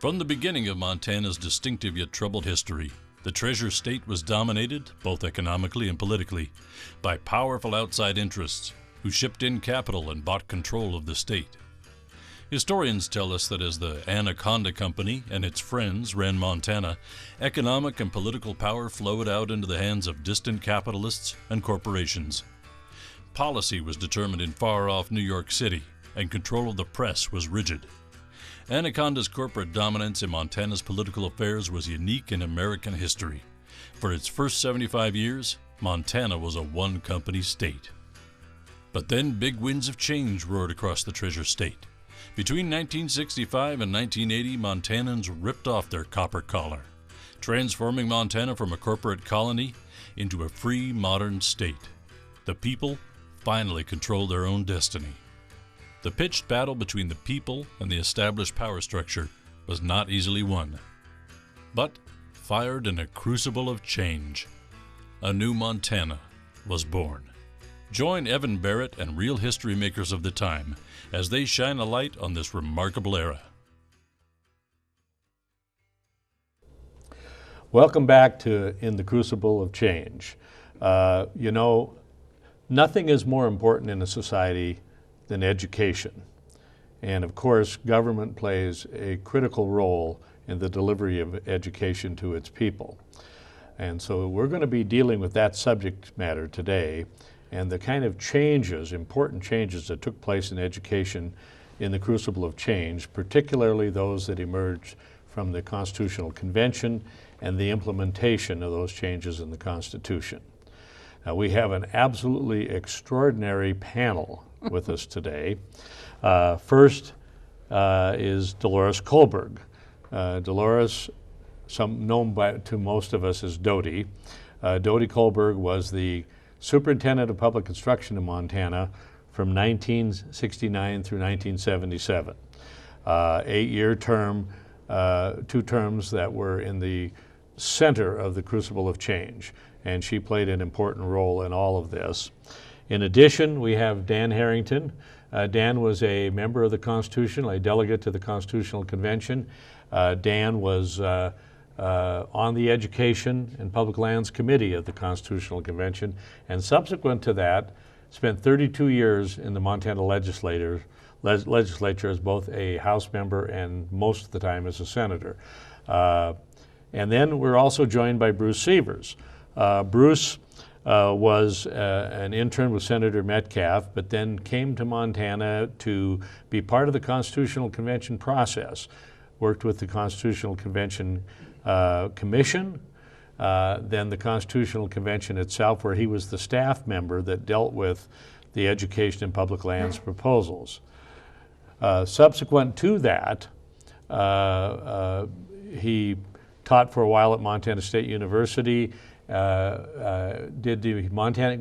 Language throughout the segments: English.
From the beginning of Montana's distinctive yet troubled history, the Treasure State was dominated, both economically and politically, by powerful outside interests who shipped in capital and bought control of the state. Historians tell us that as the Anaconda Company and its friends ran Montana, economic and political power flowed out into the hands of distant capitalists and corporations. Policy was determined in far-off New York City, and control of the press was rigid. Anaconda's corporate dominance in Montana's political affairs was unique in American history. For its first 75 years, Montana was a one-company state. But then big winds of change roared across the Treasure State. Between 1965 and 1980, Montanans ripped off their copper collar, transforming Montana from a corporate colony into a free, modern state. The people finally controlled their own destiny. The pitched battle between the people and the established power structure was not easily won, but fired in a crucible of change. A new Montana was born. Join Evan Barrett and real history makers of the time as they shine a light on this remarkable era. Welcome back to In the Crucible of Change. Nothing is more important in a society than education. And of course, government plays a critical role in the delivery of education to its people. And so we're going to be dealing with that subject matter today and the kind of changes, important changes that took place in education in the crucible of change, particularly those that emerged from the Constitutional Convention and the implementation of those changes in the Constitution. Now, we have an absolutely extraordinary panel with us today. First is Delores Colburg. Delores, known to most of us as Dodie. Dodie Colburg was the Superintendent of Public Instruction in Montana from 1969 through 1977. 8-year term, 2 terms that were in the center of the crucible of change, and she played an important role in all of this. In addition, we have Dan Harrington. Dan was a member of the Constitution, a delegate to the Constitutional Convention. Dan was on the Education and Public Lands Committee of the Constitutional Convention, and subsequent to that, spent 32 years in the Montana legislature as both a House member and most of the time as a senator. And then we're also joined by Bruce Sievers. Bruce was an intern with Senator Metcalf, but then came to Montana to be part of the Constitutional Convention process, worked with the Constitutional Convention Commission, then the Constitutional Convention itself, where he was the staff member that dealt with the education and public lands proposals. Subsequent to that, he taught for a while at Montana State University,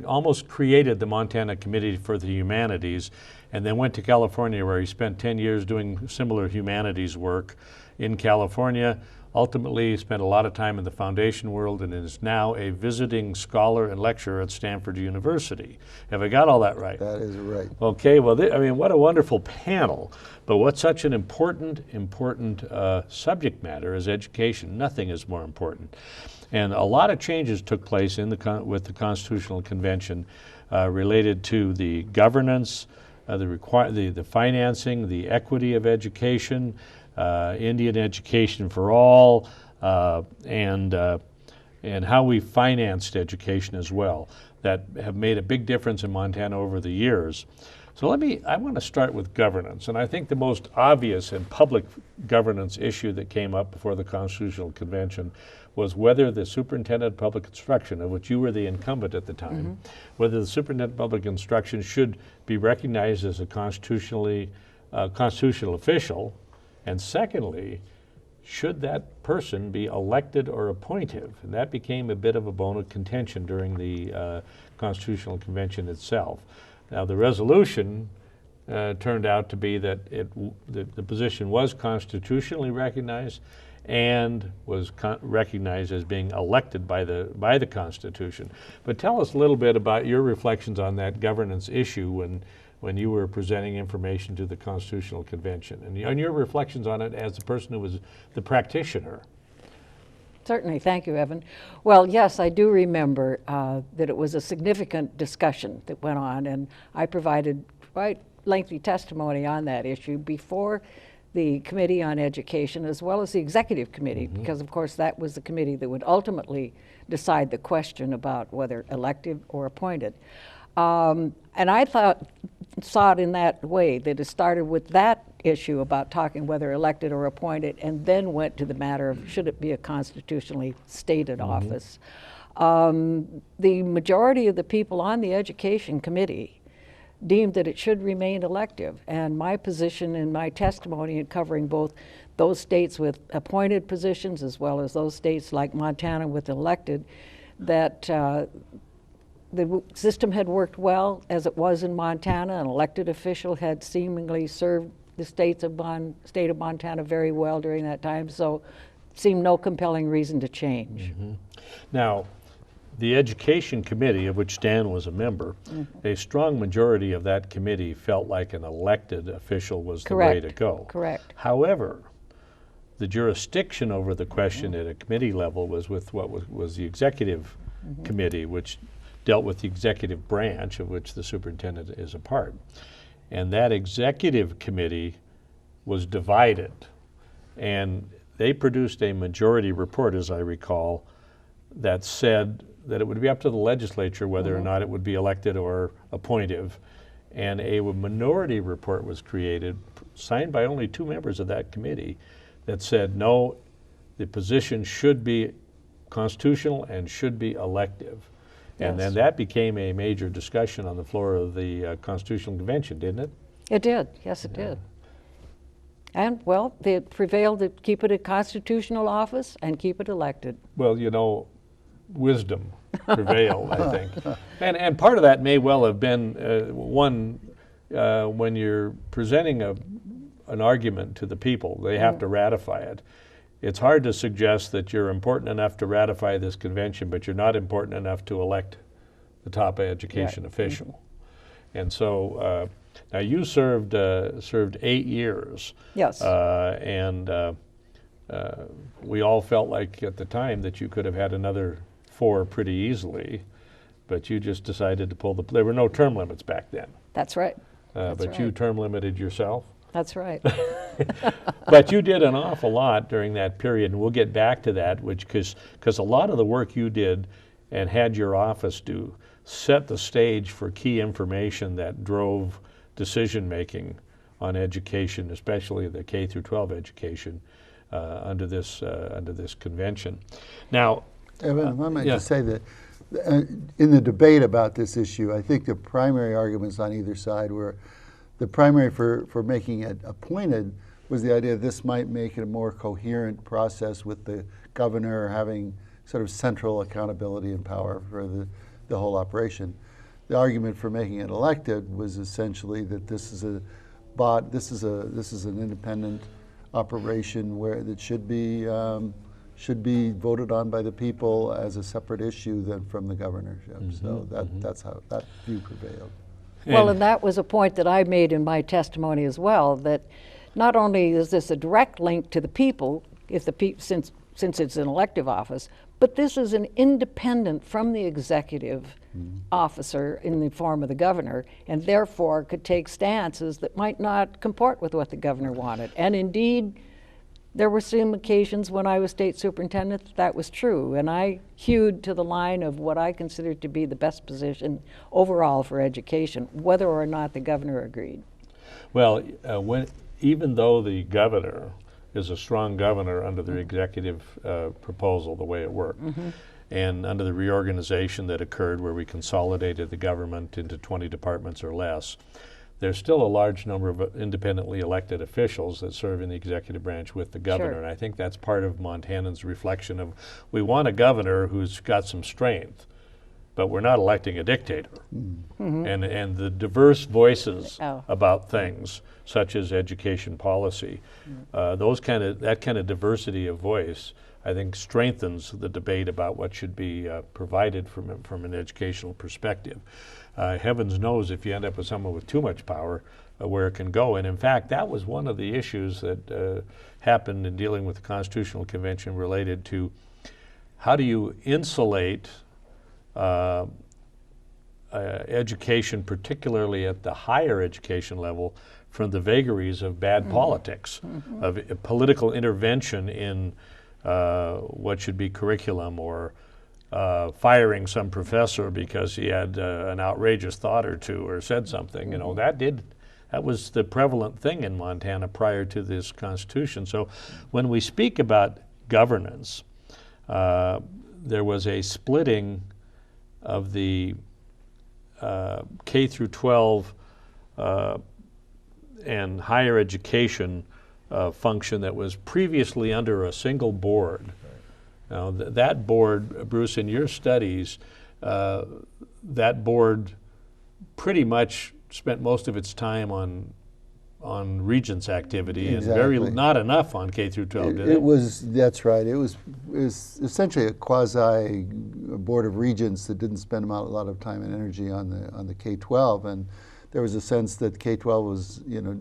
almost created the Montana Committee for the Humanities, and then went to California where he spent 10 years doing similar humanities work in California. Ultimately, he spent a lot of time in the foundation world and is now a visiting scholar and lecturer at Stanford University. Have I got all that right? That is right. Okay, well, what a wonderful panel. But what's such an important subject matter is education. Nothing is more important. And a lot of changes took place with the Constitutional Convention related to the governance, the financing, the equity of education, Indian education for all, and how we financed education as well, that have made a big difference in Montana over the years. So I want to start with governance, and I think the most obvious and public governance issue that came up before the Constitutional Convention was whether the Superintendent of Public Instruction, of which you were the incumbent at the time, whether the Superintendent of Public Instruction should be recognized as a constitutional official, and secondly, should that person be elected or appointed? And that became a bit of a bone of contention during the Constitutional Convention itself. Now, the resolution turned out to be that the position was constitutionally recognized and was recognized as being elected by the Constitution. But tell us a little bit about your reflections on that governance issue when you were presenting information to the Constitutional Convention, and your reflections on it as the person who was the practitioner. Certainly, thank you, Evan. Well, yes, I do remember that it was a significant discussion that went on, and I provided quite lengthy testimony on that issue before the Committee on Education as well as the Executive Committee, because of course that was the committee that would ultimately decide the question about whether elected or appointed. And I saw it in that way, that it started with that issue about talking whether elected or appointed, and then went to the matter of should it be a constitutionally stated office. The majority of the people on the Education Committee deemed that it should remain elective, and my position in my testimony in covering both those states with appointed positions as well as those states like Montana with elected, that the system had worked well as it was in Montana. An elected official had seemingly served the state of Montana very well during that time, so it seemed no compelling reason to change. Now, the Education Committee, of which Dan was a member, a strong majority of that committee felt like an elected official was the way to go. Correct. However, the jurisdiction over the question at a committee level was with what was the Executive Committee, which dealt with the executive branch of which the superintendent is a part. And that Executive Committee was divided, and they produced a majority report, as I recall, that said that it would be up to the legislature whether or not it would be elected or appointive. And a minority report was created, signed by only 2 members of that committee, that said, no, the position should be constitutional and should be elective. Yes. And then that became a major discussion on the floor of the Constitutional Convention, didn't it? It did, yes it did. And well, they prevailed to keep it a constitutional office and keep it elected. Well, you know, wisdom prevailed, I think. And part of that may well have been, when you're presenting an argument to the people, they have to ratify it. It's hard to suggest that you're important enough to ratify this convention, but you're not important enough to elect the top education official. And so now you served 8 years. Yes. And we all felt like at the time that you could have had another 4 pretty easily, but you just decided to pull there were no term limits back then. That's right. But you term limited yourself. That's right. But you did an awful lot during that period, and we'll get back to that, because a lot of the work you did and had your office do set the stage for key information that drove decision-making on education, especially the K through 12 education, under this convention. Now, Evan, I might just say that in the debate about this issue, I think the primary arguments on either side were the primary for making it appointed was the idea this might make it a more coherent process with the governor having sort of central accountability and power for the whole operation. The argument for making it elected was essentially that this is an independent operation where that should be voted on by the people as a separate issue than from the governorship. So that's how that view prevailed. Well, and that was a point that I made in my testimony as well, that not only is this a direct link to the people, since it's an elective office, but this is an independent from the executive officer in the form of the governor, and therefore could take stances that might not comport with what the governor wanted. And indeed, there were some occasions when I was state superintendent that was true, and I hewed to the line of what I considered to be the best position overall for education, whether or not the governor agreed. Well, even though the governor is a strong governor under the executive proposal, the way it worked, and under the reorganization that occurred where we consolidated the government into 20 departments or less, there's still a large number of independently elected officials that serve in the executive branch with the governor. Sure. And I think that's part of Montanans' reflection of, we want a governor who's got some strength, but we're not electing a dictator. And the diverse voices about things, such as education policy, that kind of diversity of voice, I think strengthens the debate about what should be provided from an educational perspective. Heavens knows if you end up with someone with too much power, where it can go. And in fact, that was one of the issues that happened in dealing with the Constitutional Convention related to how do you insulate education, particularly at the higher education level, from the vagaries of bad politics, of political intervention in what should be curriculum, or firing some professor because he had an outrageous thought or two or said something. You know, that was the prevalent thing in Montana prior to this Constitution. So when we speak about governance, there was a splitting of the K through 12 and higher education function that was previously under a single board. Now that board, Bruce, in your studies, that board pretty much spent most of its time on Regents activity, Exactly. and not enough on K through 12, did it? That's right. It was essentially a quasi board of regents that didn't spend a lot of time and energy on the K-12, and there was a sense that K-12 was,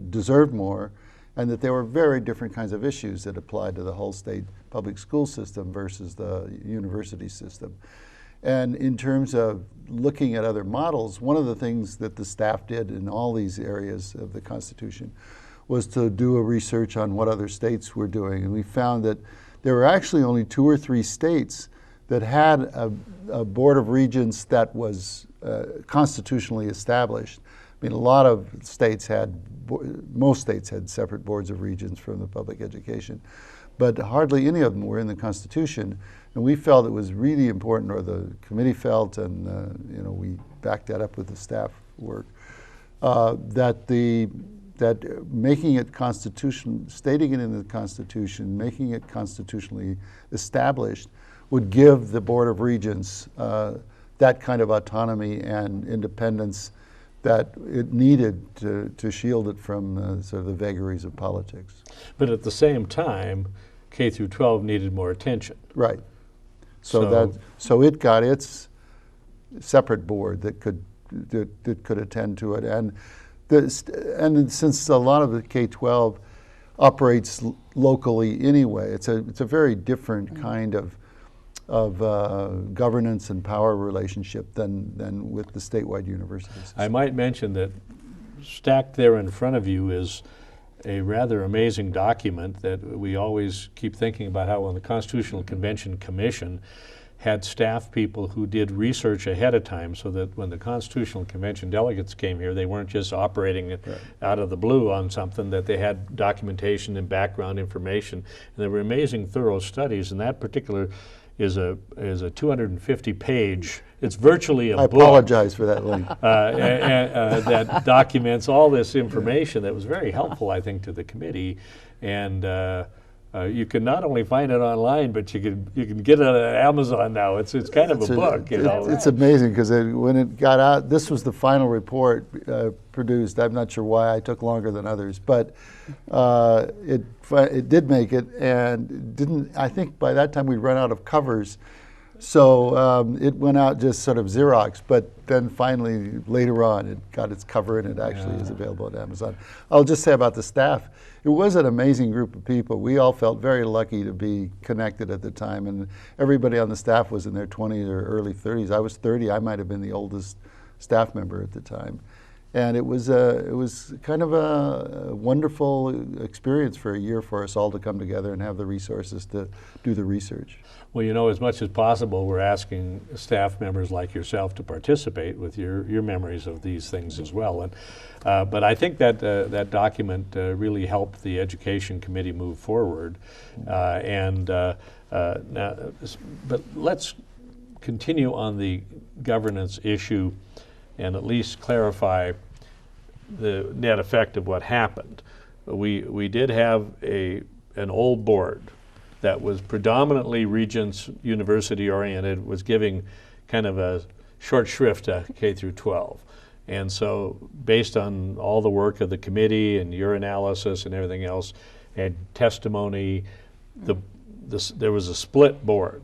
deserved more, and that there were very different kinds of issues that applied to the whole state public school system versus the university system. And in terms of looking at other models, one of the things that the staff did in all these areas of the Constitution was to do a research on what other states were doing. And we found that there were actually only 2 or 3 states that had a board of regents that was constitutionally established. I mean, a lot of states most states had separate boards of regents from the public education, but hardly any of them were in the Constitution. And we felt it was really important, or the committee felt, and we backed that up with the staff work, that making it stating it in the Constitution, making it constitutionally established, would give the Board of Regents that kind of autonomy and independence that it needed to shield it from sort of the vagaries of politics. But at the same time, K through 12 needed more attention. Right. So it got its separate board that could attend to it, and since a lot of the K-12 operates locally anyway, it's a very different kind of governance and power relationship than with the statewide universities. I might mention that stacked there in front of you is a rather amazing document that we always keep thinking about, how when the Constitutional Convention Commission had staff people who did research ahead of time, so that when the Constitutional Convention delegates came here, they weren't just operating out of the blue on something, that they had documentation and background information. And there were amazing thorough studies, and that particular is a 250-page, it's virtually a book. I apologize for that link. That documents all this information that was very helpful, I think, to the committee. And you can not only find it online, but you can get it on Amazon now. It's kind of a book. It's amazing, because when it got out, this was the final report produced. I'm not sure why I took longer than others, but it did make it, and didn't. I think by that time we'd run out of covers, so it went out just sort of Xerox. But then finally, later on, it got its cover, and it actually is available on Amazon. I'll just say about the staff. It was an amazing group of people. We all felt very lucky to be connected at the time, and everybody on the staff was in their 20s or early 30s. I was 30. I might have been the oldest staff member at the time. And it was kind of a wonderful experience for a year for us all to come together and have the resources to do the research. Well, as much as possible, we're asking staff members like yourself to participate with your memories of these things as well. And but I think that that document really helped the Education Committee move forward. Now, but let's continue on the governance issue and at least clarify the net effect of what happened. We did have an old board that was predominantly Regents University oriented, was giving kind of a short shrift to K through 12. And so based on all the work of the committee and your analysis and everything else, and testimony, there was a split board.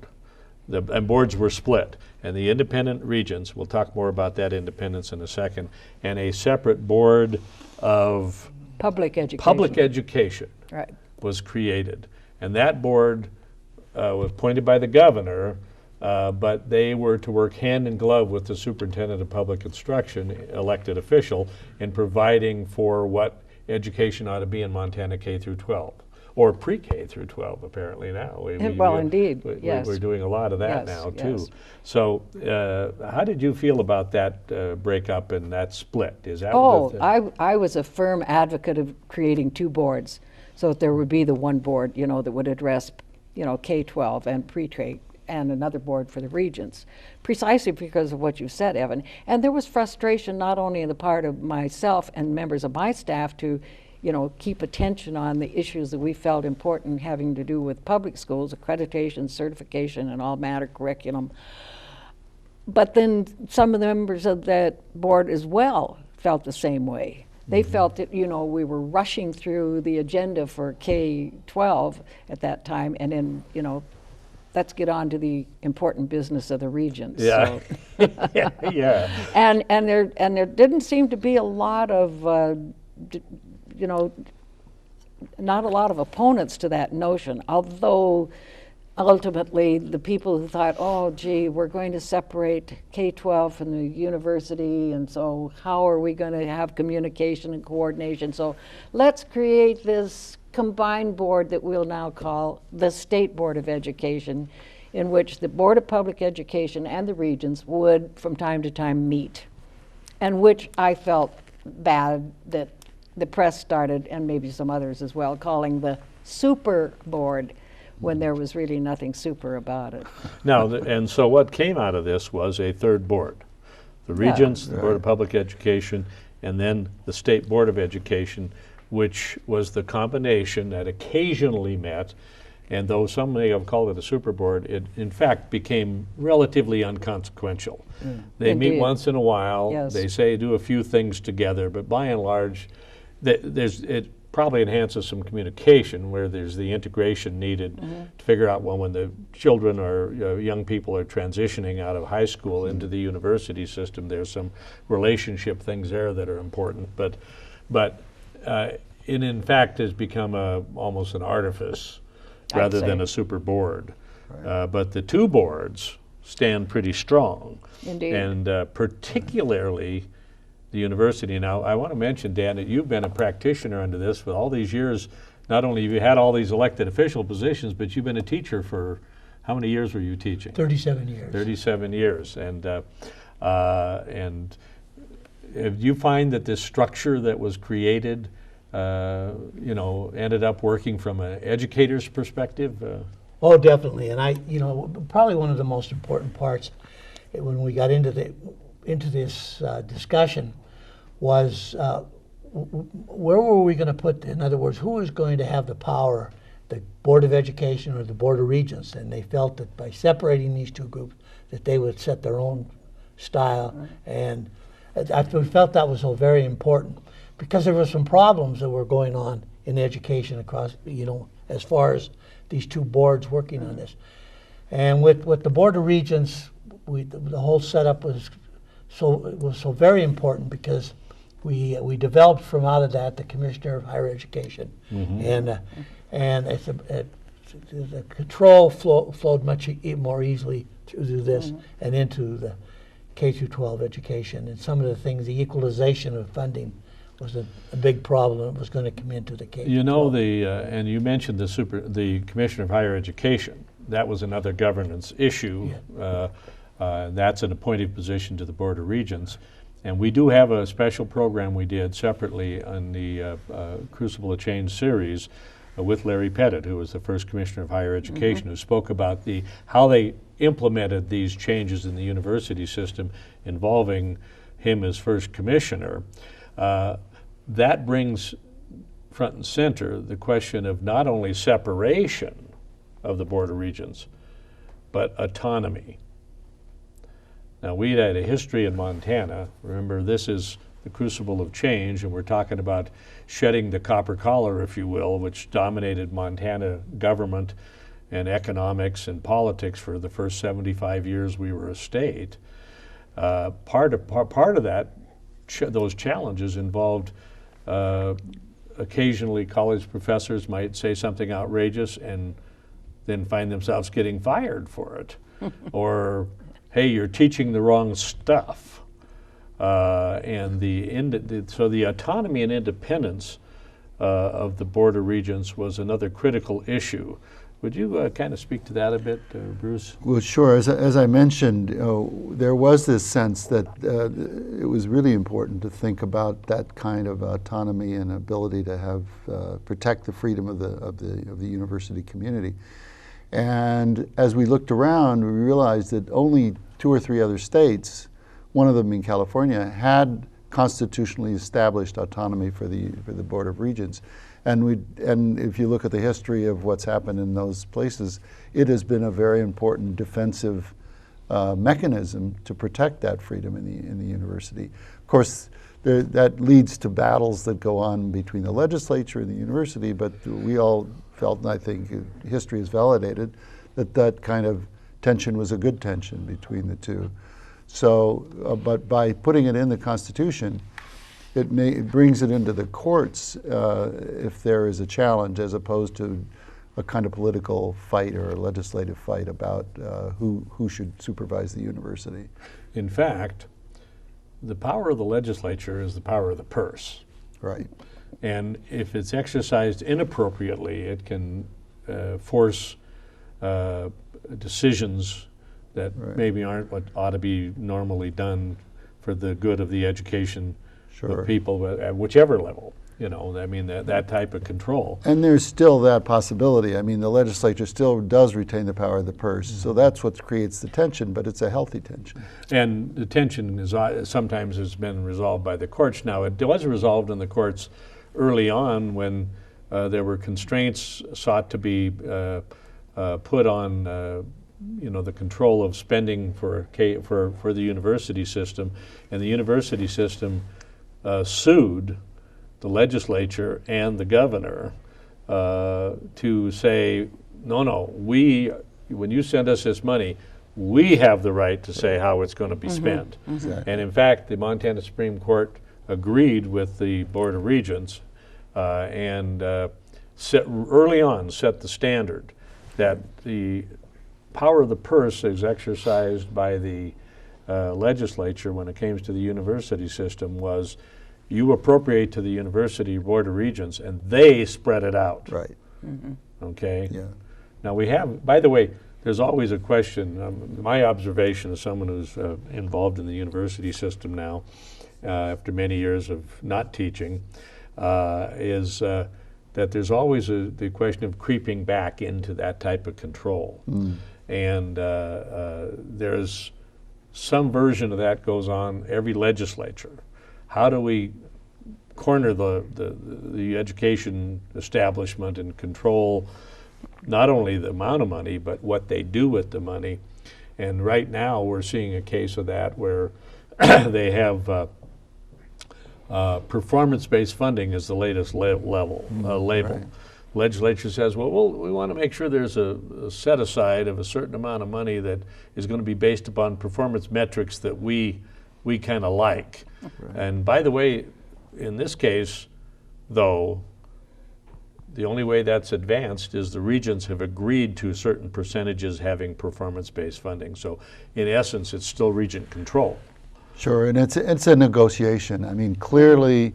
And boards were split. And the independent regions, we'll talk more about that independence in a second, and a separate board of public education. Right. Was created. And that board was appointed by the governor, but they were to work hand in glove with the superintendent of public instruction, elected official, in providing for what education ought to be in Montana K through 12, or pre-K through 12 apparently now. Indeed, yes. We're doing a lot of that yes, now yes. too. So how did you feel about that breakup and that split? Is that I was a firm advocate of creating two boards, so that there would be the one board, that would address, K-12 and pre-K, and another board for the regions, precisely because of what you said, Evan. And there was frustration not only on the part of myself and members of my staff to, keep attention on the issues that we felt important having to do with public schools, accreditation, certification, and all matter curriculum. But then some of the members of that board as well felt the same way. They felt that, we were rushing through the agenda for K-12 at that time, and then, let's get on to the important business of the regions. Yeah. So, yeah. And there didn't seem to be a lot of, not a lot of opponents to that notion, although ultimately the people who thought, oh, gee, we're going to separate K-12 from the university, and so how are we going to have communication and coordination? So let's create this combined board that we'll now call the State Board of Education, in which the Board of Public Education and the regions would from time to time meet, and which I felt bad that the press started, and maybe some others as well, calling the super board, when there was really nothing super about it. Now, and so what came out of this was a third board. The regions, the Board of Public Education, and then the State Board of Education, which was the combination that occasionally met, and though some may have called it a super board, it in fact became relatively inconsequential. They Indeed. meet once in a while, Yes. they say do a few things together, but by and large, it probably enhances some communication where there's the integration needed to figure out when the children or young people are transitioning out of high school into the university system. There's some relationship things there that are important, but it in fact has become almost an artifice rather than a super board. Right. But the two boards stand pretty strong. Indeed. And particularly the university. Now, I want to mention, Dan, that you've been a practitioner under this for all these years. Not only have you had all these elected official positions, but you've been a teacher for, how many years were you teaching? 37 years. 37 years. And do you find that this structure that was created, ended up working from an educator's perspective? Oh, definitely. And probably one of the most important parts when we got into this discussion was where were we going to put, in other words, who was going to have the power, the Board of Education or the Board of Regents? And they felt that by separating these two groups, that they would set their own style. Right. And I felt that was so very important because there were some problems that were going on in education across, as far as these two boards working on this. And with the Board of Regents, the whole setup was so very important because we developed from out of that the Commissioner of Higher Education, and the control flowed much more easily through this and into the K-12 education. And some of the things, the equalization of funding was a big problem. It was going to come into the K-12. And you mentioned the Commissioner of Higher Education. That was another governance issue. Yeah. That's an appointed position to the Board of Regents. And we do have a special program we did separately on the Crucible of Change series with Larry Pettit, who was the first Commissioner of Higher Education, who spoke about how they implemented these changes in the university system involving him as first commissioner. That brings front and center the question of not only separation of the Board of Regents, but autonomy. Now, we had a history in Montana. Remember, this is the crucible of change, and we're talking about shedding the copper collar, if you will, which dominated Montana government and economics and politics for the first 75 years we were a state. Part of that, those challenges involved occasionally college professors might say something outrageous and then find themselves getting fired for it. Or, hey, you're teaching the wrong stuff. So the autonomy and independence of the Board of Regents was another critical issue. Would you kind of speak to that a bit, Bruce? Well, sure. As I mentioned, there was this sense that it was really important to think about that kind of autonomy and ability to have protect the freedom of the university community. And as we looked around, we realized that only 2 or 3 other states, one of them in California, had constitutionally established autonomy for the Board of Regents. And if you look at the history of what's happened in those places, it has been a very important defensive mechanism to protect that freedom in the university. Of course, that leads to battles that go on between the legislature and the university, but we all felt, and I think history has validated, that kind of tension was a good tension between the two. So, but by putting it in the Constitution, it brings it into the courts if there is a challenge, as opposed to a kind of political fight or a legislative fight about who should supervise the university. In fact, the power of the legislature is the power of the purse. Right. And if it's exercised inappropriately, it can force decisions that maybe aren't what ought to be normally done for the good of the education of people at whichever level. You know, I mean, that type of control. And there's still that possibility. I mean, the legislature still does retain the power of the purse, so that's what creates the tension, but it's a healthy tension. And the tension is sometimes has been resolved by the courts. Now, it was resolved in the courts early on when there were constraints sought to be put on the control of spending for the university system, and the university system sued the legislature and the governor to say, no, when you send us this money, we have the right to say how it's going to be spent. Exactly. And in fact, the Montana Supreme Court agreed with the Board of Regents and early on set the standard that the power of the purse is exercised by the legislature when it came to the university system was you appropriate to the University Board of Regents and they spread it out. Right. Okay? Yeah. Now we have, by the way, there's always a question. My observation as someone who's involved in the university system now, after many years of not teaching, is that there's always the question of creeping back into that type of control. And there's some version of that goes on every legislature. How do we corner the education establishment and control not only the amount of money, but what they do with the money? And right now we're seeing a case of that where they have performance-based funding is the latest label. Right. Legislature says, well, we want to make sure there's a set aside of a certain amount of money that is going to be based upon performance metrics that we kind of like. Right. And by the way, in this case, though, the only way that's advanced is the regents have agreed to certain percentages having performance-based funding. So in essence, it's still regent control. Sure, and it's a negotiation. I mean, clearly,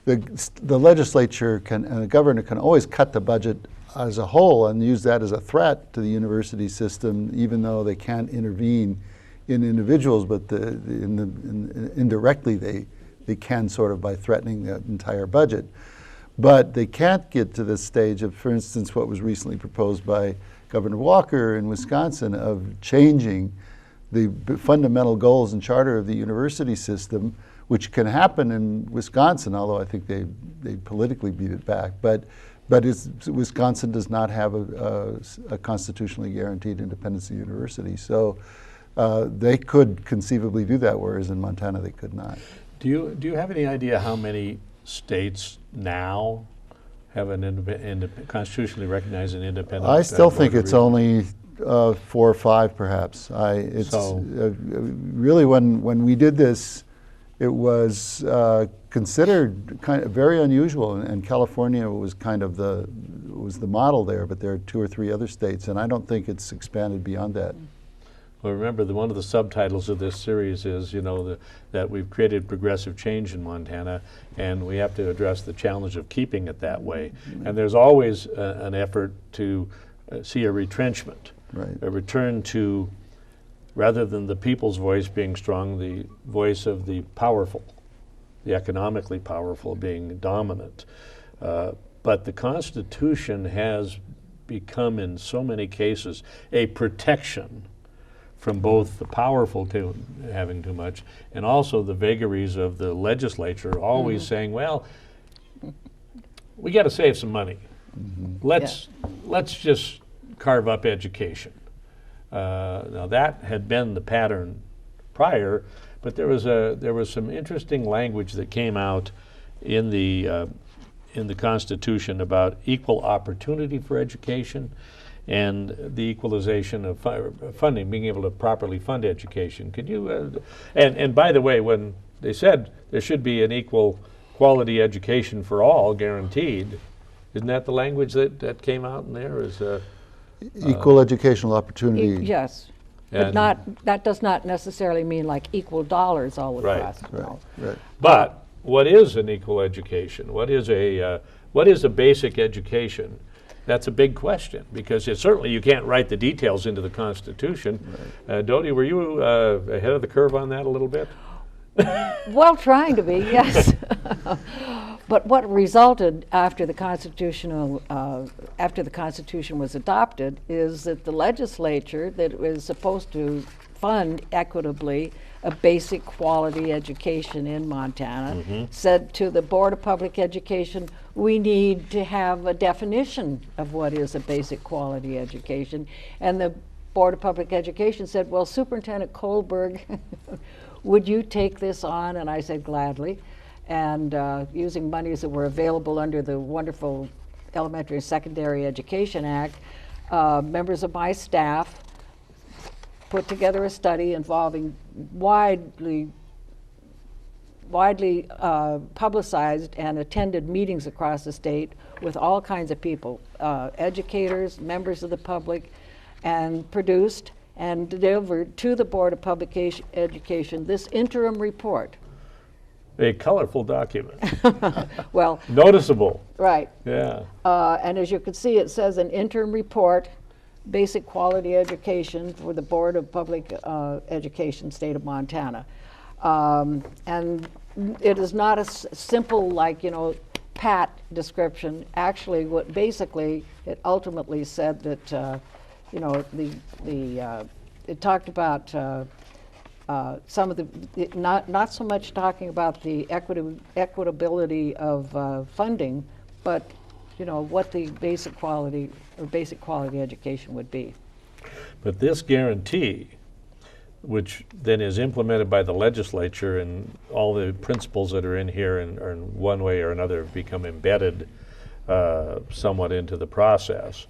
the legislature and the governor can always cut the budget as a whole and use that as a threat to the university system, even though they can't intervene in individuals, but indirectly they can sort of by threatening the entire budget. But they can't get to this stage of, for instance, what was recently proposed by Governor Walker in Wisconsin of changing the fundamental goals and charter of the university system, which can happen in Wisconsin, although I think they politically beat it back. But Wisconsin does not have a constitutionally guaranteed independence of the university. So they could conceivably do that, whereas in Montana they could not. Do you have any idea how many states now have an constitutionally recognized and independent? I still board think of it's review? only 4 or 5, perhaps. It's really when we did this, it was considered kind of very unusual, and California was kind of the model there. But there are 2 or 3 other states, and I don't think it's expanded beyond that. Well, remember, one of the subtitles of this series is, that we've created progressive change in Montana, and we have to address the challenge of keeping it that way. And there's always an effort to see a retrenchment, a return to, rather than the people's voice being strong, the voice of the powerful, the economically powerful being dominant. But the Constitution has become, in so many cases, a protection from both the powerful having too much and also the vagaries of the legislature always saying, well, we got to save some money. Let's just carve up education. Now that had been the pattern prior, but there was some interesting language that came out in the Constitution about equal opportunity for education and the equalization of funding, being able to properly fund education. Could you, and by the way, when they said there should be an equal quality education for all, guaranteed, isn't that the language that came out in there? Equal educational opportunity. Yes, but that does not necessarily mean like equal dollars all across. Right. But what is an equal education? What is a basic education? That's a big question, because certainly you can't write the details into the Constitution. Dodie, were you ahead of the curve on that a little bit? Well, trying to be, yes. But what resulted after the Constitution was adopted is that the legislature that was supposed to fund equitably a basic quality education in Montana said to the Board of Public Education, we need to have a definition of what is a basic quality education. And the Board of Public Education said, well, Superintendent Colburg, would you take this on? And I said, gladly. And using monies that were available under the wonderful Elementary and Secondary Education Act, members of my staff put together a study involving widely publicized and attended meetings across the state with all kinds of people, educators, members of the public, and produced and delivered to the Board of Public Education this interim report. A colorful document. Well, noticeable. Right. Yeah. And as you can see, it says an interim report, basic quality education for the Board of Public Education, State of Montana. And it is not a simple, pat description. Actually, what basically it ultimately said that, it talked about some of the, not so much talking about the equitability of funding, but what the basic quality education would be. But this guarantee, which then is implemented by the legislature, and all the principles that are in here and are in one way or another have become embedded somewhat into the process.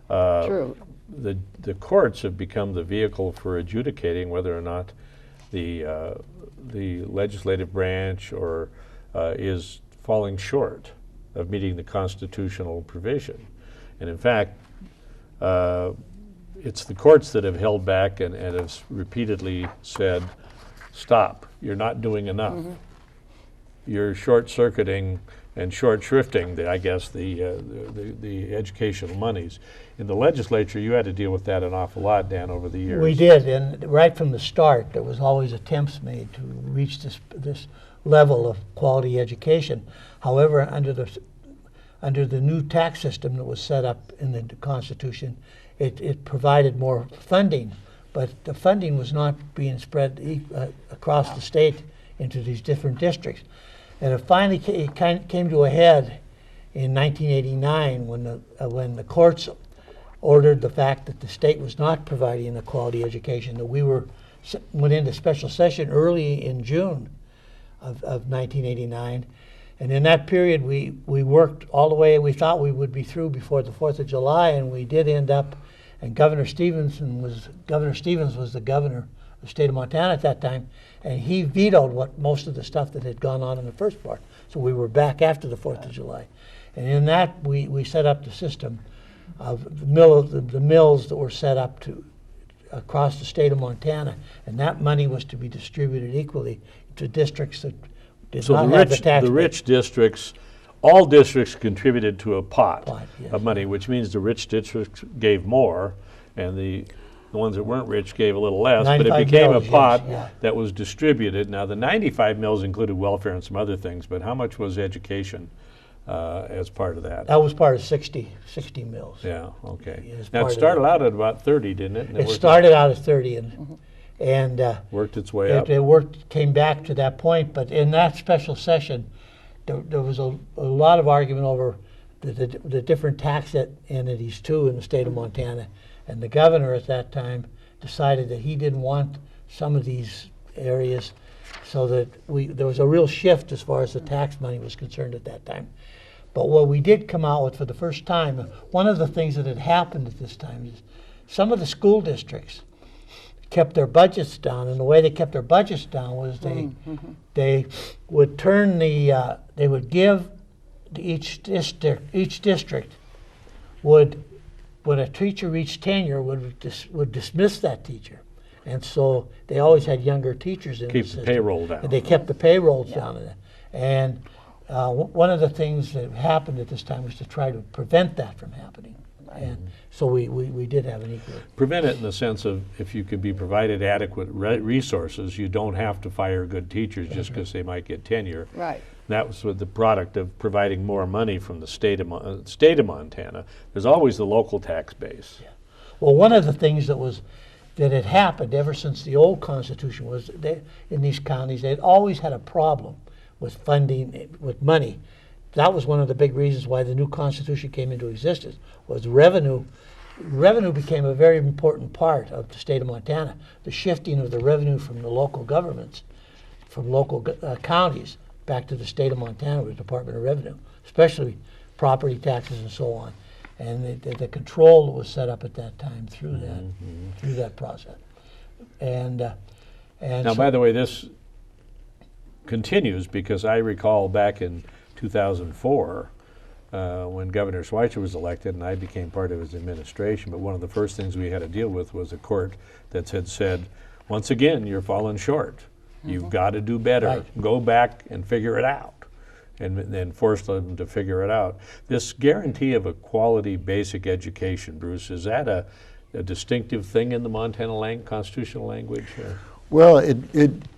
True. The courts have become the vehicle for adjudicating whether or not the legislative branch is falling short of meeting the constitutional provision. And in fact, it's the courts that have held back and have repeatedly said, stop, you're not doing enough. You're short-circuiting and short-shrifting, the educational monies. In the legislature, you had to deal with that an awful lot, Dan, over the years. We did, and right from the start, there was always attempts made to reach this level of quality education. However, under the new tax system that was set up in the Constitution, it provided more funding, but the funding was not being spread across the state into these different districts. And it finally came to a head in 1989 when the courts ordered the fact that the state was not providing a quality education, that we were went into special session early in June of 1989. And in that period, we worked all the way. We thought we would be through before the 4th of July, and we did end up. And Governor Stevens was the governor of the state of Montana at that time, and he vetoed most of the stuff that had gone on in the first part. So we were back after the 4th of July. And in that, we set up the system of the mills that were set up across the state of Montana, and that money was to be distributed equally to districts that did not have the tax. The rich districts, all districts contributed to a pot yes. of money, which means the rich districts gave more, and the ones that weren't rich gave a little less, but it became a pot that was distributed. Now, the 95 mills included welfare and some other things, but how much was education as part of that? That was part of 60 mills. Yeah, okay. Now, it started out at about 30, didn't it? And it started out at 30 and worked its way up. It came back to that point, but in that special session, there was a lot of argument over the different tax entities, too, in the state of Montana. And the governor at that time decided that he didn't want some of these areas, so that there was a real shift as far as the tax money was concerned at that time. But what we did come out with for the first time, one of the things that had happened at this time is some of the school districts kept their budgets down, and the way they kept their budgets down was they would turn they would give each district would, when a teacher reached tenure, would dismiss that teacher. And so they always had younger teachers in the system. Keep the payroll down. And they kept the payrolls down. And one of the things that happened at this time was to try to prevent that from happening. And so we did have an equal. Prevent it in the sense of if you could be provided adequate resources, you don't have to fire good teachers just because they might get tenure. Right. That was the product of providing more money from the state of Montana. There's always the local tax base. Yeah. Well, one of the things that had happened ever since the old Constitution was in these counties, they had always had a problem with funding, with money. That was one of the big reasons why the new Constitution came into existence, was revenue. Revenue became a very important part of the state of Montana. The shifting of the revenue from the local governments, from local counties, back to the state of Montana with the Department of Revenue, especially property taxes and so on. And the control was set up at that time through that process. And now, so, by the way, this continues because I recall back in 2004 when Governor Schweitzer was elected and I became part of his administration, but one of the first things we had to deal with was a court that had said, once again, you're falling short. You've got to do better. Right. Go back and figure it out. And then force them to figure it out. This guarantee of a quality basic education, Bruce, is that a distinctive thing in the Montana constitutional language? Well, it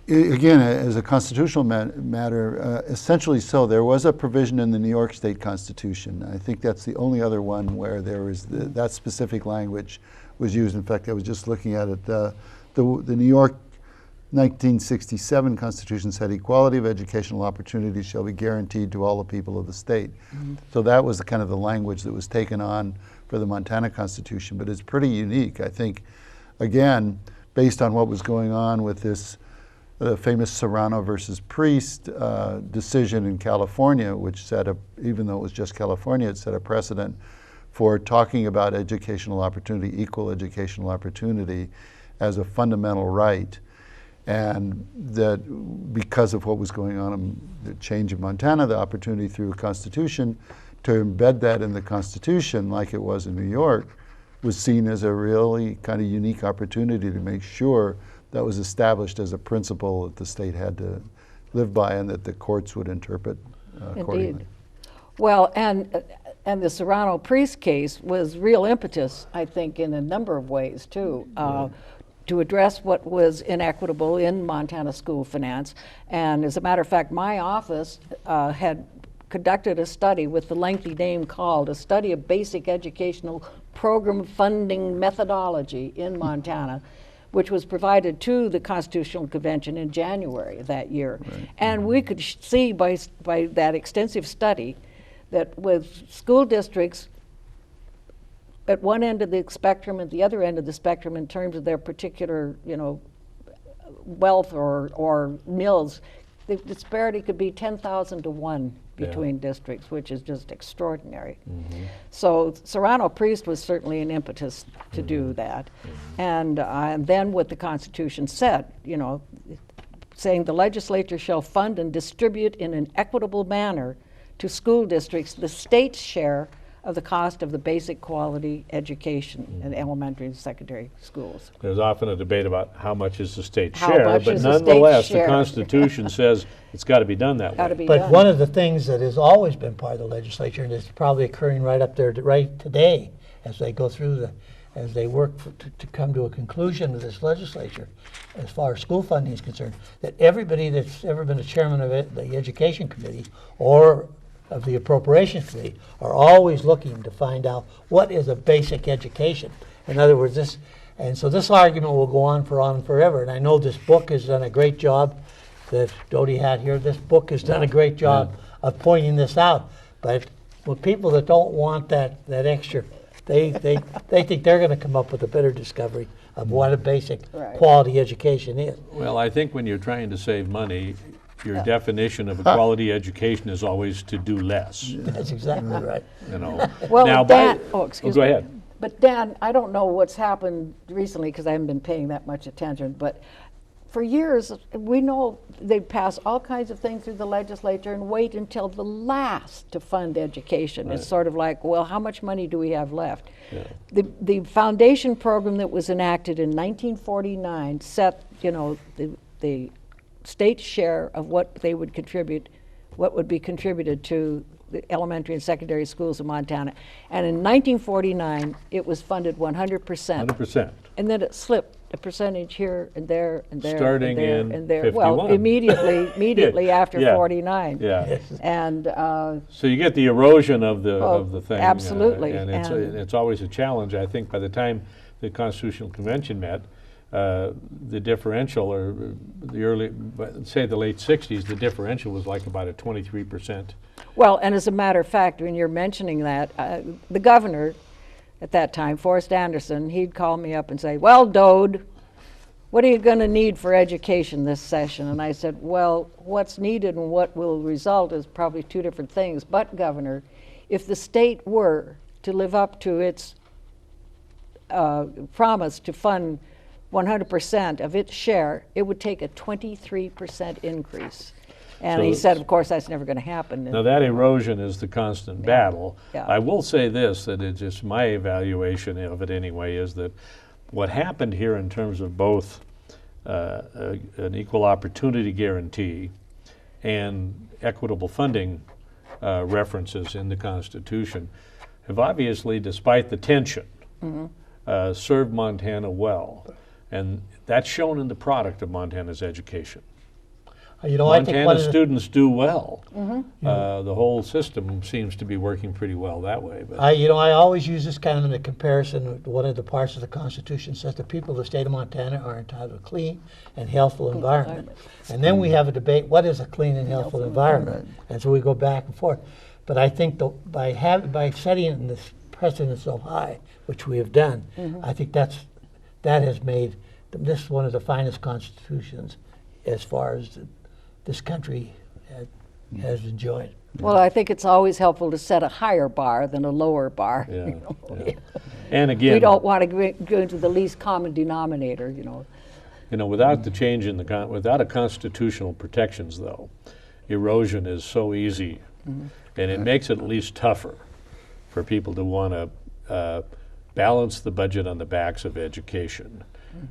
again, as a constitutional matter, essentially so. There was a provision in the New York State Constitution. I think that's the only other one where there was that specific language was used. In fact, I was just looking at it. The New York 1967 Constitution said equality of educational opportunities shall be guaranteed to all the people of the state. So that was kind of the language that was taken on for the Montana Constitution, but it's pretty unique. I think, again, based on what was going on with this famous Serrano versus Priest decision in California, which set up, even though it was just California, it set a precedent for talking about educational opportunity, equal educational opportunity as a fundamental right. And that because of what was going on in the change in Montana, the opportunity through a constitution to embed that in the Constitution like it was in New York was seen as a really kind of unique opportunity to make sure that was established as a principle that the state had to live by and that the courts would interpret accordingly. Indeed. Well, and the Serrano Priest case was real impetus, I think, in a number of ways, too. To address what was inequitable in Montana school finance. And as a matter of fact, my office had conducted a study with the lengthy name called A Study of Basic Educational Program Funding Methodology in Montana, which was provided to the Constitutional Convention in January of that year. Right. And we could see by that extensive study that with school districts at one end of the spectrum and the other end of the spectrum in terms of their particular, wealth or mills, the disparity could be 10,000 to 1 between districts, which is just extraordinary. So Serrano Priest was certainly an impetus to do that. And then what the Constitution said, saying the legislature shall fund and distribute in an equitable manner to school districts the state's share of the cost of the basic quality education in elementary and secondary schools. There's often a debate about how much is the state How share, much but is the state's nonetheless, the share? Constitution says it's got to be done that Gotta way. be But done. one of the things that has always been part of the legislature, and it's probably occurring right up there right today as they go through as they work to come to a conclusion of this legislature, as far as school funding is concerned, that everybody that's ever been a chairman of the Education Committee or of the Appropriations Committee are always looking to find out what is a basic education. In other words, so this argument will go on forever. And I know this book has done a great job that Dodie had here. This book has done a great job of pointing this out. But with people that don't want that extra, they think they're going to come up with a better discovery of what a basic quality education is. Well, I think when you're trying to save money, your definition of a quality education is always to do less. That's exactly right. Well, Now, Dan, excuse go me. ahead. But Dan, I don't know what's happened recently because I haven't been paying that much attention, but for years, we know they pass all kinds of things through the legislature and wait until the last to fund education. It's sort of like, well, how much money do we have left? The foundation program that was enacted in 1949 set, the state's share of what they would contribute, what would be contributed to the elementary and secondary schools of Montana. And in 1949, it was funded 100%. 100%. And then it slipped a percentage here and there and there Starting and there in and there. 51. Well, immediately after Yeah. 49. Yeah. And So you get the erosion of the thing. absolutely. And it's always a challenge. I think by the time the Constitutional Convention met, the differential, or the late 60s, the differential was like about a 23%. well, and as a matter of fact, when you're mentioning that, the governor at that time, Forrest Anderson, he'd call me up and say, well, Dode, what are you going to need for education this session? And I said, well, what's needed and what will result is probably two different things. But, Governor, if the state were to live up to its promise to fund 100% of its share, it would take a 23% increase. And So he said, of course, that's never going to happen. Now that erosion is the constant battle. Yeah. I will say this, that it's just my evaluation of it anyway, is that what happened here in terms of both an equal opportunity guarantee and equitable funding references in the Constitution have obviously, despite the tension, served Montana well. And that's shown in the product of Montana's education. I think one Montana of the, students do well. The whole system seems to be working pretty well that way. But I always use this kind of in a comparison. One of the parts of the Constitution says the people of the state of Montana are entitled to a clean and healthful environment. And then we have a debate, what is a clean and healthful environment? And so we go back and forth. But I think by setting this precedent so high, which we have done, I think that has made this one of the finest constitutions as far as this country has enjoyed. Well, I think it's always helpful to set a higher bar than a lower bar. yeah, yeah. And again, We don't want to go into the least common denominator, without the change in without a constitutional protections, though, erosion is so easy, and it makes it at least tougher for people to want to balance the budget on the backs of education,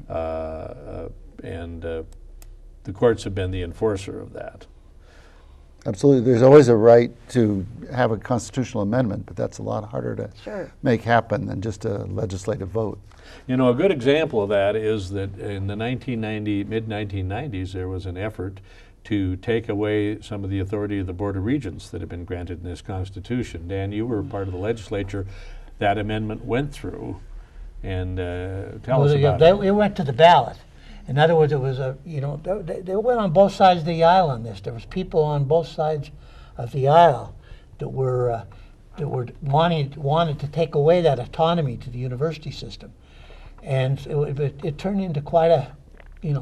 and the courts have been the enforcer of that. Absolutely. There's always a right to have a constitutional amendment, but that's a lot harder to make happen than just a legislative vote. A good example of that is that in the mid-1990s, there was an effort to take away some of the authority of the Board of Regents that had been granted in this Constitution. Dan, you were part of the legislature. That amendment went through, and tell us about it. It went to the ballot. In other words, it was they went on both sides of the aisle on this. There was people on both sides of the aisle that were wanted to take away that autonomy to the university system, and it turned into quite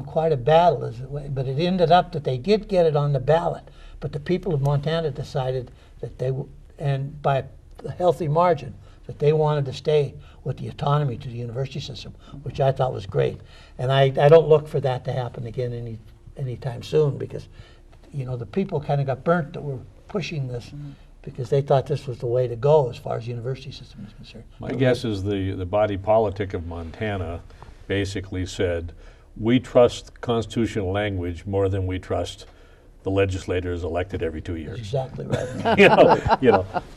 quite a battle, but it ended up that they did get it on the ballot. But the people of Montana decided that and by a healthy margin, that they wanted to stay with the autonomy to the university system, which I thought was great. And I don't look for that to happen again anytime soon, because the people kind of got burnt that were pushing this because they thought this was the way to go as far as the university system is concerned. My guess is the body politic of Montana basically said, we trust constitutional language more than we trust the legislators elected every 2 years. Exactly right.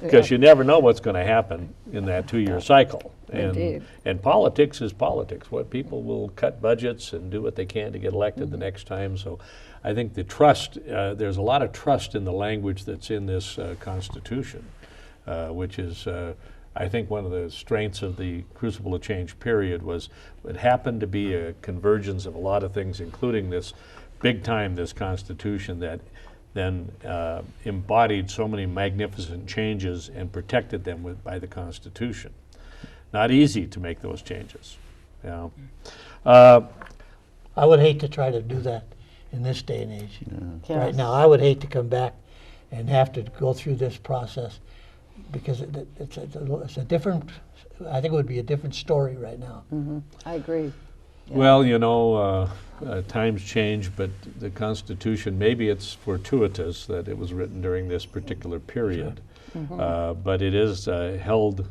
Because you never know what's going to happen in that 2-year cycle. Indeed. And politics is politics. What people will cut budgets and do what they can to get elected the next time. So I think the trust, there's a lot of trust in the language that's in this Constitution, which is, I think, one of the strengths of the Crucible of Change period was it happened to be a convergence of a lot of things, including this big time, this Constitution that then embodied so many magnificent changes and protected them by the Constitution. Not easy to make those changes. I would hate to try to do that in this day and age. Yeah. Right now, I would hate to come back and have to go through this process, because it's a different, I think it would be a different story right now. I agree. Yeah. Well, times change, but the Constitution, maybe it's fortuitous that it was written during this particular period, but it has held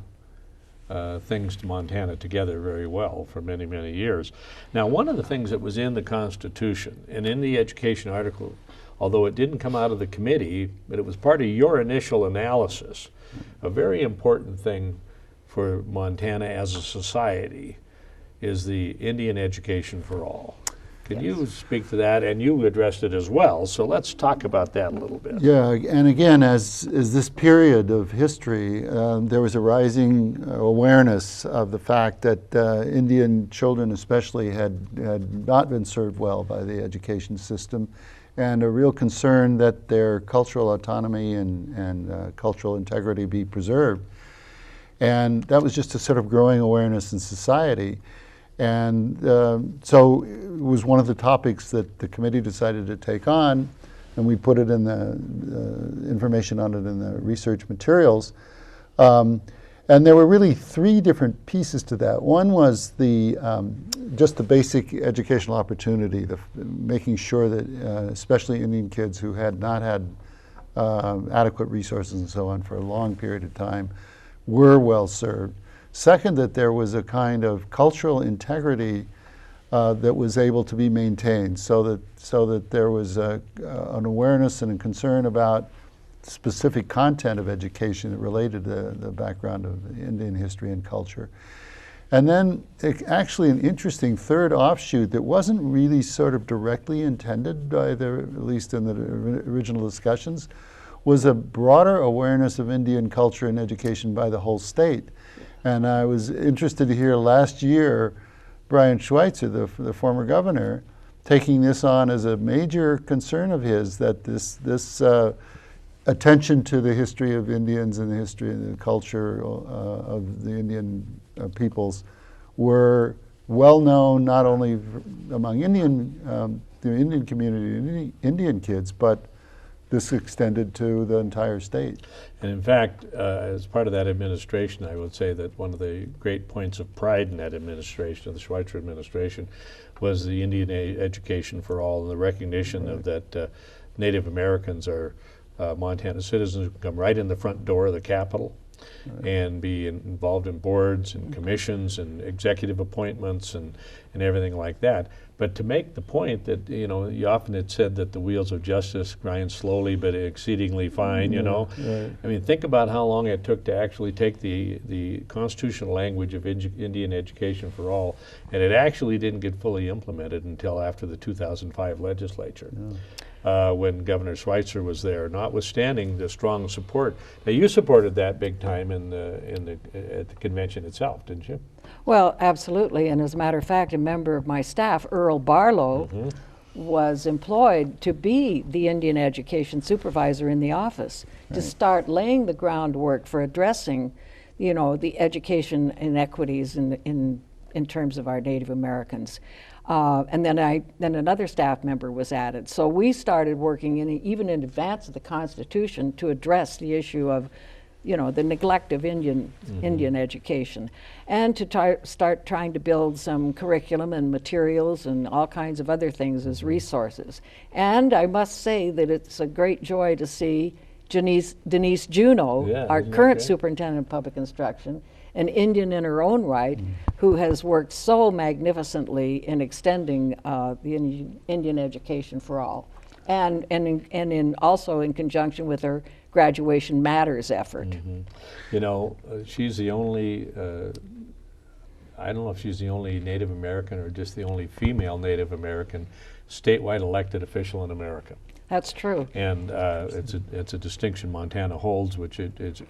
things to Montana together very well for many, many years. Now, one of the things that was in the Constitution and in the education article, although it didn't come out of the committee, but it was part of your initial analysis, a very important thing for Montana as a society is the Indian education for all. Can you speak to that? And you addressed it as well, so let's talk about that a little bit. Yeah, and again, as this period of history, there was a rising awareness of the fact that Indian children especially had not been served well by the education system, and a real concern that their cultural autonomy and cultural integrity be preserved. And that was just a sort of growing awareness in society. And so it was one of the topics that the committee decided to take on, and we put it in the information on it in the research materials. And there were really 3 different pieces to that. One was just the basic educational opportunity, making sure that especially Indian kids who had not had adequate resources and so on for a long period of time were well served. Second, that there was a kind of cultural integrity that was able to be maintained, so that there was an awareness and a concern about specific content of education that related to the background of Indian history and culture. And then actually an interesting third offshoot that wasn't really sort of directly intended by at least in the original discussions, was a broader awareness of Indian culture and education by the whole state. And I was interested to hear last year Brian Schweitzer, the former governor, taking this on as a major concern of his, that this attention to the history of Indians and the history and the culture of the Indian peoples were well known not only among the Indian community, Indian kids, but this extended to the entire state. And in fact, as part of that administration, I would say that one of the great points of pride in that administration, of the Schweitzer administration, was the Indian education for all, and the recognition of that Native Americans are Montana citizens who can come right in the front door of the Capitol and be involved in boards and commissions and executive appointments and everything like that. But to make the point that, you often had said that the wheels of justice grind slowly but exceedingly fine, Right. I mean, think about how long it took to actually take the constitutional language of Indian education for all, and it actually didn't get fully implemented until after the 2005 legislature. When Governor Schweitzer was there, notwithstanding the strong support. Now, you supported that big time at the convention itself, didn't you? Well, absolutely. And as a matter of fact, a member of my staff, Earl Barlow, was employed to be the Indian education supervisor in the office, to start laying the groundwork for addressing, the education inequities in in terms of our Native Americans. And then another staff member was added. So we started working even in advance of the Constitution to address the issue of, the neglect of Indian education, and to start trying to build some curriculum and materials and all kinds of other things as resources. And I must say that it's a great joy to see Denise Juneau, our current superintendent of public instruction, an Indian in her own right, who has worked so magnificently in extending the Indian education for all, and also in conjunction with her Graduation Matters effort. She's the only, I don't know if she's the only Native American or just the only female Native American statewide elected official in America. That's true. And it's a distinction Montana holds, which it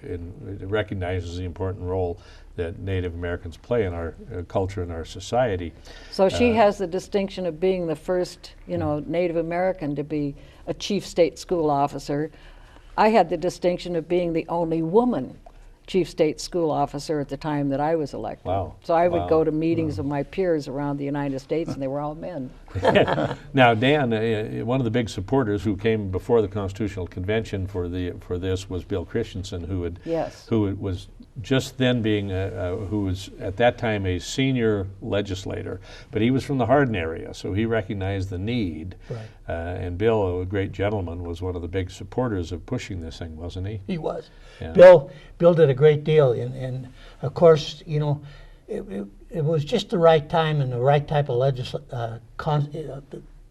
recognizes the important role that Native Americans play in our culture and our society. So she has the distinction of being the first, Native American to be a chief state school officer. I had the distinction of being the only woman chief state school officer at the time that I was elected. Wow. So I would go to meetings of my peers around the United States, and they were all men. Now, Dan, one of the big supporters who came before the Constitutional Convention for this was Bill Christensen, who was just then who was at that time a senior legislator, but he was from the Hardin area, so he recognized the need. Right. And Bill, a great gentleman, was one of the big supporters of pushing this thing, wasn't he? He was. Yeah. Bill did a great deal, and of course, it was just the right time and the right type of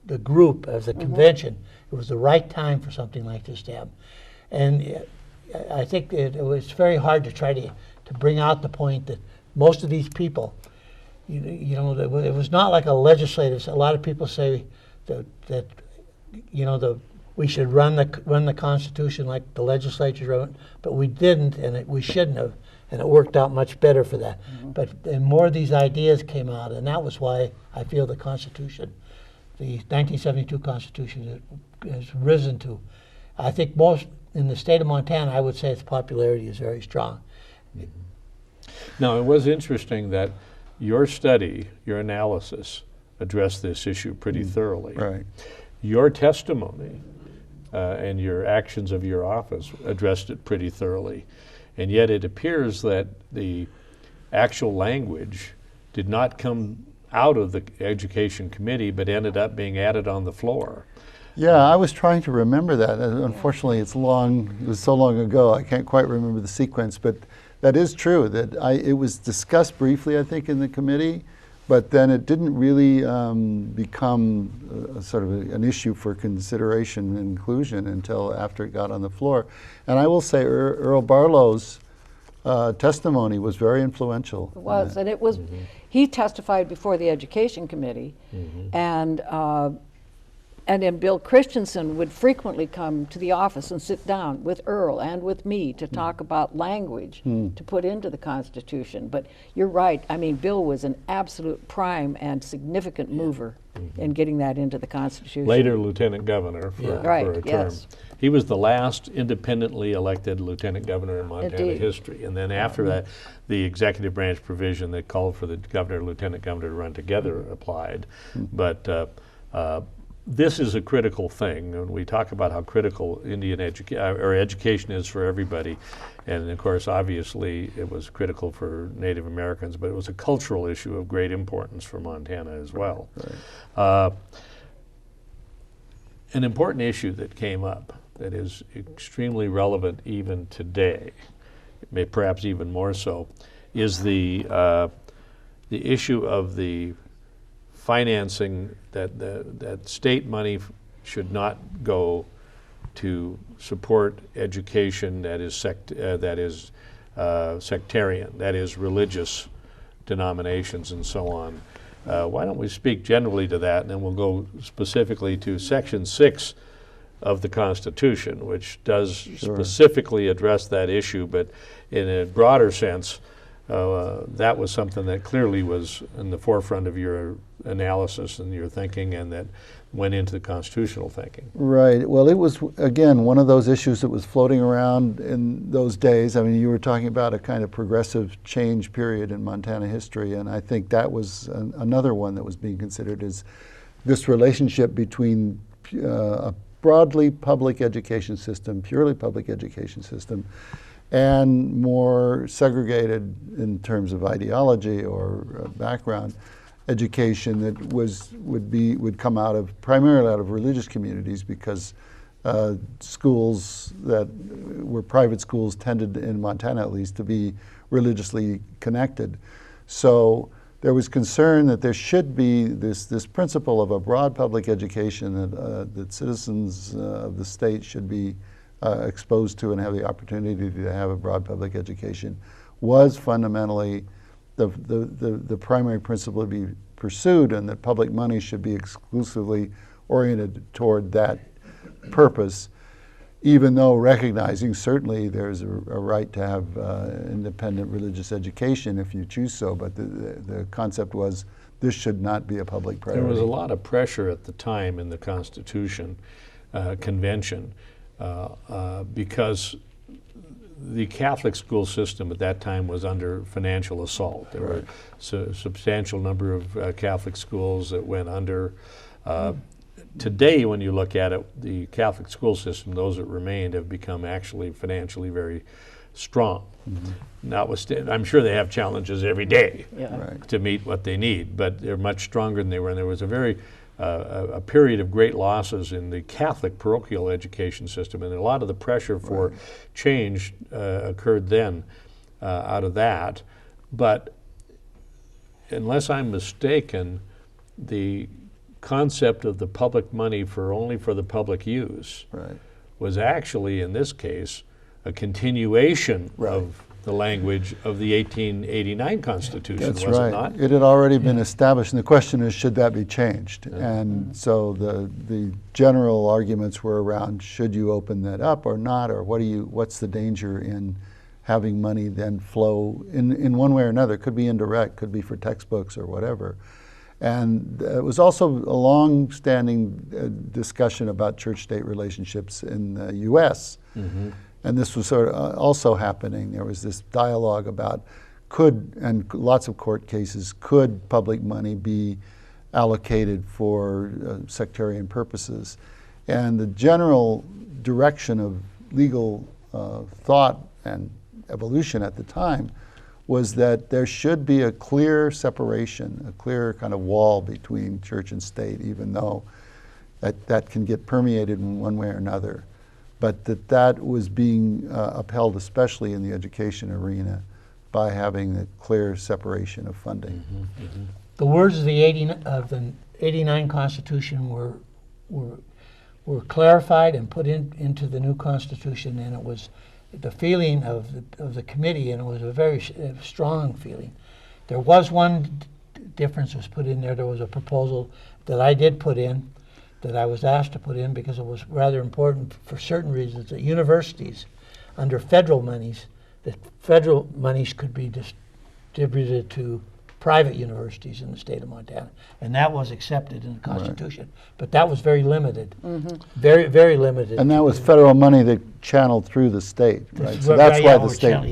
the group as the convention. It was the right time for something like this to happen, and I think it was very hard to try to bring out the point that most of these people, it was not like a legislative. A lot of people say that we should run the Constitution like the legislature wrote, but we didn't, and we shouldn't have, and it worked out much better for that. But more of these ideas came out, and that was why I feel the Constitution, the 1972 Constitution, has risen to. I think most in the state of Montana, I would say its popularity is very strong. Now, it was interesting that your study, your analysis, addressed this issue pretty thoroughly. Right. Your testimony and your actions of your office addressed it pretty thoroughly. And yet it appears that the actual language did not come out of the Education Committee, but ended up being added on the floor. Yeah, I was trying to remember that. Unfortunately, it was so long ago, I can't quite remember the sequence, but that is true, that it was discussed briefly, I think, in the committee, but then it didn't really become sort of an issue for consideration and inclusion until after it got on the floor. And I will say Earl Barlow's testimony was very influential. It was, and it was, he testified before the Education Committee, and then Bill Christensen would frequently come to the office and sit down with Earl and with me to talk about language to put into the Constitution. But you're right, I mean, Bill was an absolute prime and significant mover in getting that into the Constitution. Later Lieutenant Governor for a term. Yes. He was the last independently elected Lieutenant Governor in Montana history. And then after that, the executive branch provision that called for the Governor and Lieutenant Governor to run together applied. But this is a critical thing, and we talk about how critical Indian education is for everybody. And of course, obviously, it was critical for Native Americans, but it was a cultural issue of great importance for Montana as well. Right. An important issue that came up that is extremely relevant even today, perhaps even more so, is the issue of the financing that state money should not go to support education that is sectarian, that is religious denominations and so on. Why don't we speak generally to that, and then we'll go specifically to Section 6 of the Constitution, which does specifically address that issue, but in a broader sense, that was something that clearly was in the forefront of your analysis and your thinking, and that went into the constitutional thinking. Right. Well, it was, again, one of those issues that was floating around in those days. I mean, you were talking about a kind of progressive change period in Montana history, and I think that was another one that was being considered, is this relationship between a broadly public education system, purely public education system, and more segregated in terms of ideology or background education that would come primarily out of religious communities, because schools that were private schools tended, in Montana at least, to be religiously connected. So there was concern that there should be this principle of a broad public education that citizens of the state should be exposed to and have the opportunity to have a broad public education, was fundamentally the primary principle to be pursued, and that public money should be exclusively oriented toward that purpose, even though recognizing certainly there's a right to have independent religious education if you choose so, but the concept was this should not be a public priority. There was a lot of pressure at the time in the Constitution Convention because the Catholic school system at that time was under financial assault. There were a substantial number of Catholic schools that went under. Today, when you look at it, the Catholic school system, those that remained, have become actually financially very strong. Notwithstanding, I'm sure they have challenges every day to meet what they need, but they're much stronger than they were. And there was a period of great losses in the Catholic parochial education system, and a lot of the pressure for change occurred then out of that. But unless I'm mistaken, the concept of the public money only for the public use was actually, in this case, a continuation of the language of the 1889 Constitution, That's was right. it not? It had already been established, and the question is, should that be changed? And so the general arguments were around, should you open that up or not, or what's the danger in having money then flow in one way or another? It could be indirect, could be for textbooks or whatever. And it was also a long-standing discussion about church-state relationships in the U.S., and this was sort of also happening. There was this dialogue about and lots of court cases, could public money be allocated for sectarian purposes? And the general direction of legal thought and evolution at the time was that there should be a clear separation, a clear kind of wall between church and state, even though that can get permeated in one way or another. But that was being upheld, especially in the education arena, by having a clear separation of funding. The words of the 89 Constitution were clarified and put into the new Constitution, and it was the feeling of the committee, and it was a very strong feeling. There was one difference was put in there. There was a proposal that I did put in, that I was asked to put in because it was rather important for certain reasons, that universities, under federal monies, that federal monies could be distributed to private universities in the state of Montana, and that was accepted in the Constitution. But that was very limited, very, very limited. And that was federal money that channeled through the state, right? So that's why the state,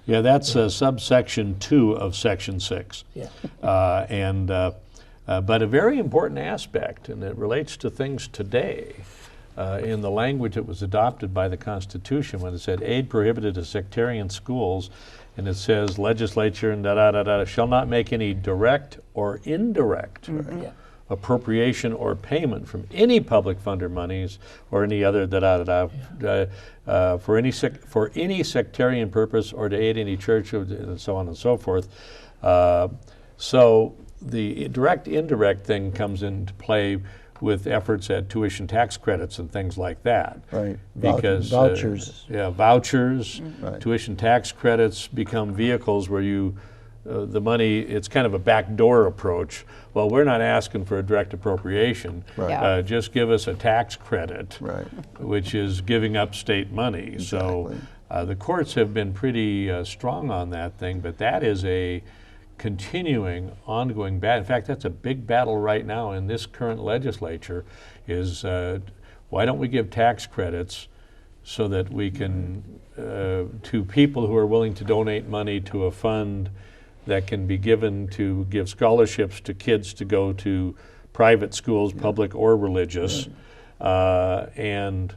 Yeah, that's subsection 2 of section 6. But a very important aspect, and it relates to things today, in the language that was adopted by the Constitution when it said aid prohibited to sectarian schools, and it says legislature and shall not make any direct or indirect appropriation or payment from any public funder monies or any other for any sectarian purpose or to aid any church and so on and so forth. So the direct indirect thing comes into play with efforts at tuition tax credits and things like that. Right. Because vouchers. Vouchers, tuition tax credits become vehicles where the money, it's kind of a backdoor approach. Well, we're not asking for a direct appropriation. Just give us a tax credit, which is giving up state money. Exactly. The courts have been pretty strong on that thing, but that is a continuing, ongoing battle. In fact, that's a big battle right now in this current legislature is why don't we give tax credits so that we can, to people who are willing to donate money to a fund that can be given to give scholarships to kids to go to private schools, public or religious, and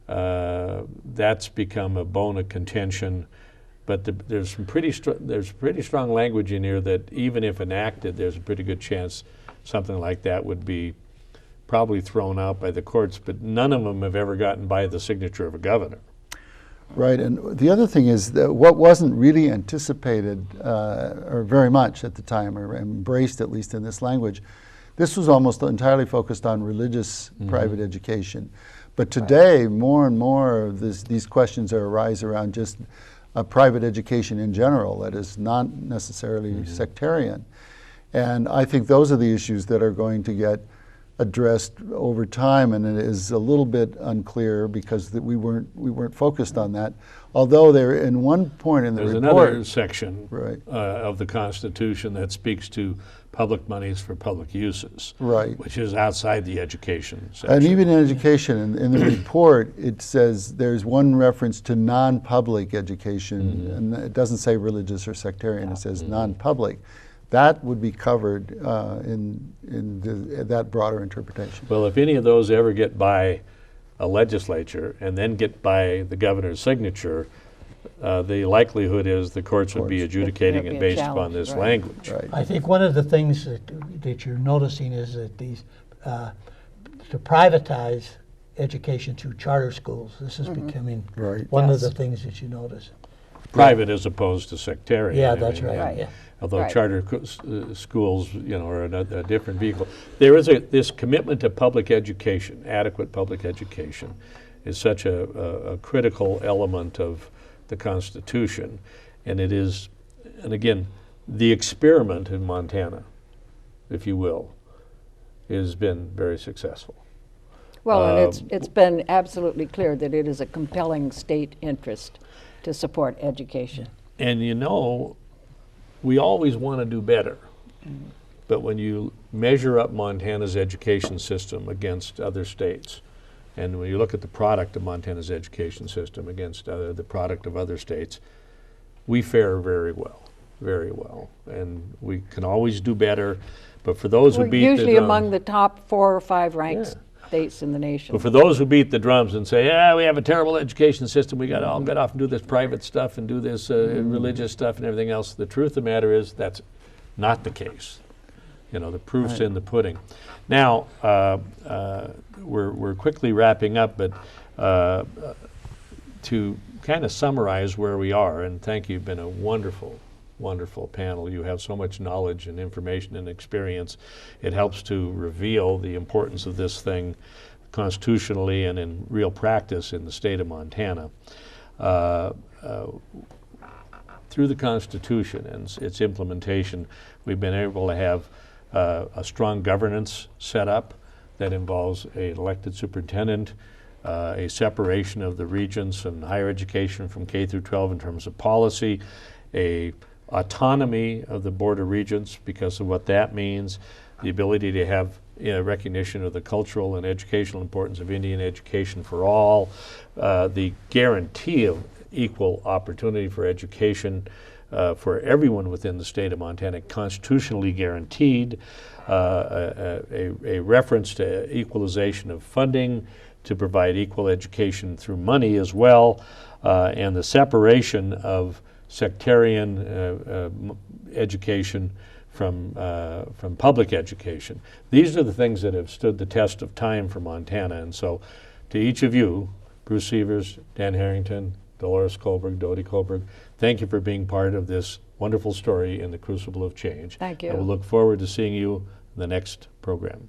that's become a bone of contention. But there's pretty strong language in here that even if enacted, there's a pretty good chance something like that would be probably thrown out by the courts, but none of them have ever gotten by the signature of a governor. Right, and the other thing is that what wasn't really anticipated or very much at the time, or embraced at least in this language, this was almost entirely focused on religious private education. But today, more and more of these questions arise around just private education in general that is not necessarily sectarian. And I think those are the issues that are going to get addressed over time, and it is a little bit unclear because we weren't focused on that. Although there, in one point in the There's report, another section of the Constitution that speaks to public monies for public uses, which is outside the education section. And even in education, in the report, it says there's one reference to non-public education, and it doesn't say religious or sectarian, it says non-public. That would be covered in that broader interpretation. Well, if any of those ever get by a legislature and then get by the governor's signature, the likelihood is the courts would be adjudicating it based upon this language. I think one of the things that you're noticing is that these to privatize education through charter schools, this is becoming one of the things that you notice. Private as opposed to sectarian. Yeah, that's right. Although charter schools, are a different vehicle. There is this commitment to public education, adequate public education, is such a critical element of the Constitution, and it is, and again, the experiment in Montana, if you will, has been very successful. Well, and it's been absolutely clear that it is a compelling state interest to support education. And we always want to do better, but when you measure up Montana's education system against other states, and when you look at the product of Montana's education system against the product of other states, we fare very well, and we can always do better. But for those who beat the drums, usually among the top 4 or 5 ranked states in the nation. But for those who beat the drums and say, we have a terrible education system, we got to all get off and do this private stuff and do this religious stuff and everything else, the truth of the matter is that's not the case. The proof's in the pudding. Now, we're quickly wrapping up, but to kind of summarize where we are, and thank you, you've been a wonderful panel. You have so much knowledge and information and experience. It helps to reveal the importance of this thing constitutionally and in real practice in the state of Montana. Through the Constitution and its implementation, we've been able to have a strong governance set up that involves an elected superintendent, a separation of the regents and higher education from K through 12 in terms of policy, a autonomy of the Board of Regents because of what that means, the ability to have recognition of the cultural and educational importance of Indian education for all, the guarantee of equal opportunity for education for everyone within the state of Montana, constitutionally guaranteed, a reference to equalization of funding to provide equal education through money as well, and the separation of sectarian education from public education. These are the things that have stood the test of time for Montana, and so to each of you, Bruce Sievers, Dan Harrington, Delores Colburg, Dodie Colburg, thank you for being part of this wonderful story in the crucible of change. Thank you. I will look forward to seeing you in the next program.